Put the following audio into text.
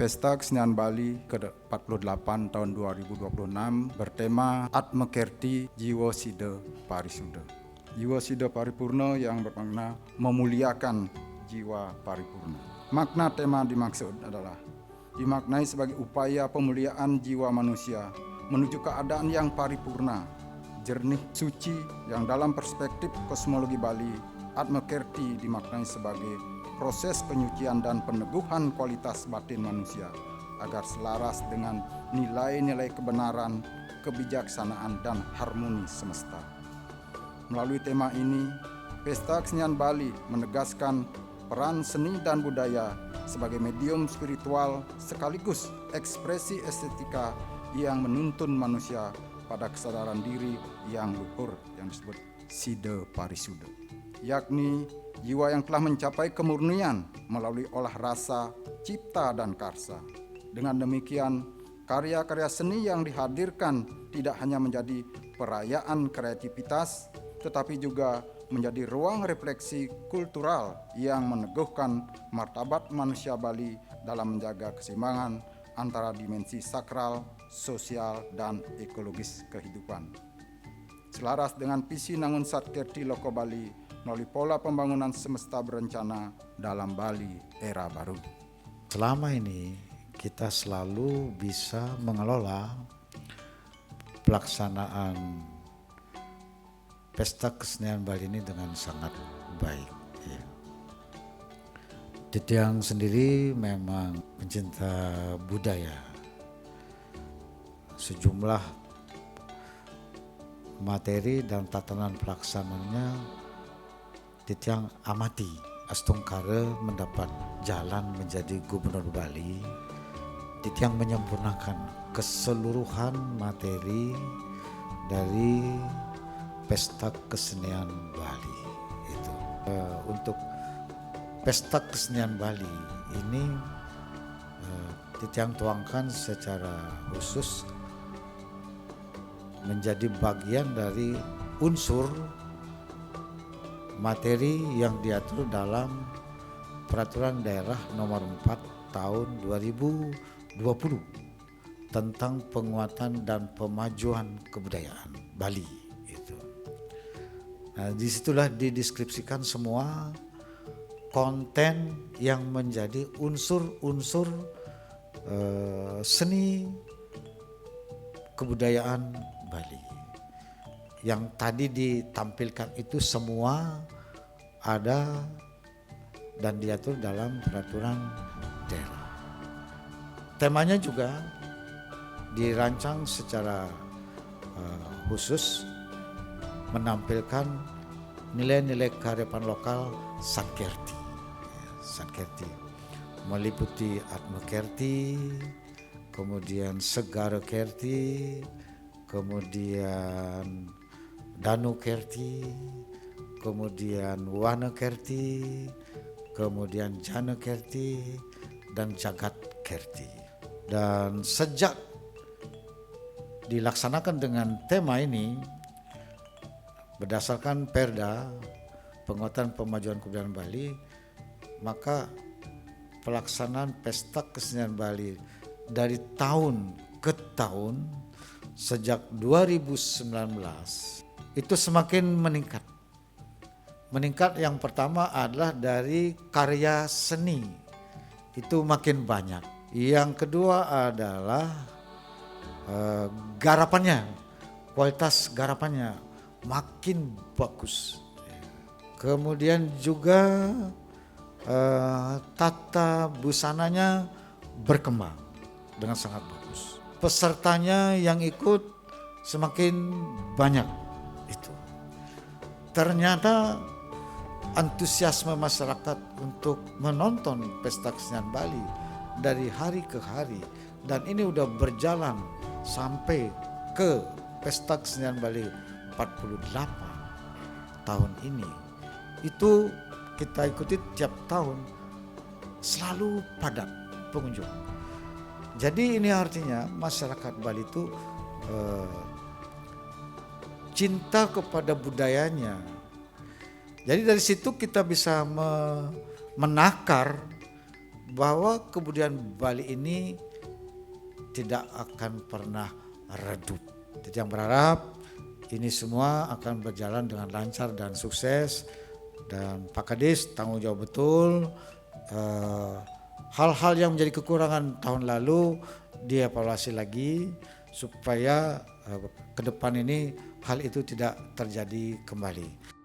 Pesta Kesenian Bali ke-48 tahun 2026 bertema Atmakerti Jiwa Sida Parisuda. Jiwa Sida Paripurna yang bermakna memuliakan jiwa paripurna. Makna tema dimaksud adalah dimaknai sebagai upaya pemuliaan jiwa manusia menuju keadaan yang paripurna, jernih, suci, yang dalam perspektif kosmologi Bali, Atmakerti dimaknai sebagai proses penyucian dan peneguhan kualitas batin manusia agar selaras dengan nilai-nilai kebenaran, kebijaksanaan, dan harmoni semesta. Melalui tema ini, Pesta Kesenian Bali menegaskan peran seni dan budaya sebagai medium spiritual sekaligus ekspresi estetika yang menuntun manusia pada kesadaran diri yang luhur yang disebut Sida Parisuda, yakni jiwa yang telah mencapai kemurnian melalui olah rasa, cipta, dan karsa. Dengan demikian, karya-karya seni yang dihadirkan tidak hanya menjadi perayaan kreativitas, tetapi juga menjadi ruang refleksi kultural yang meneguhkan martabat manusia Bali dalam menjaga keseimbangan antara dimensi sakral, sosial, dan ekologis kehidupan. Selaras dengan visi Nangun Satkerti Loko Bali melalui pola pembangunan semesta berencana dalam Bali era baru. Selama ini kita selalu bisa mengelola pelaksanaan Pesta Kesenian Bali ini dengan sangat baik. Ya. Ditiang sendiri memang pencinta budaya. Sejumlah materi dan tatanan pelaksanaannya Titiang amati. Astungkara mendapat jalan menjadi gubernur Bali. Titiang menyempurnakan keseluruhan materi dari Pesta Kesenian Bali itu. Untuk Pesta Kesenian Bali ini Titiang tuangkan secara khusus menjadi bagian dari unsur materi yang diatur dalam Peraturan Daerah Nomor 4 Tahun 2020 tentang penguatan dan pemajuan kebudayaan Bali itu. Nah, disitulah dideskripsikan semua konten yang menjadi unsur-unsur seni kebudayaan Bali. Yang tadi ditampilkan itu semua ada dan diatur dalam peraturan daerah. Temanya juga dirancang secara khusus menampilkan nilai-nilai kearifan lokal Satkerti. Satkerti meliputi Atmakerti, kemudian Segara Kerti, kemudian Danu Kerti, kemudian Wana Kerti, kemudian Jana Kerti, dan Jagat Kerti. Dan sejak dilaksanakan dengan tema ini, berdasarkan Perda Penguatan Pemajuan Kebudayaan Bali, maka pelaksanaan Pesta Kesenian Bali dari tahun ke tahun sejak 2019 itu semakin meningkat. Meningkat yang pertama adalah dari karya seni, itu makin banyak. Yang kedua adalah garapannya, kualitas garapannya makin bagus. Kemudian juga tata busananya berkembang dengan sangat bagus. Pesertanya yang ikut semakin banyak itu. Ternyata antusiasme masyarakat untuk menonton Pesta Kesenian Bali dari hari ke hari, dan ini udah berjalan sampai ke Pesta Kesenian Bali 48 tahun ini. Itu kita ikuti tiap tahun selalu padat pengunjung. Jadi ini artinya masyarakat Bali itu cinta kepada budayanya. Jadi dari situ kita bisa menakar bahwa kebudayaan Bali ini tidak akan pernah redup. Jadi yang berharap ini semua akan berjalan dengan lancar dan sukses, dan Pak Kadis tanggung jawab betul hal-hal yang menjadi kekurangan tahun lalu dievaluasi lagi supaya ke depan ini hal itu tidak terjadi kembali.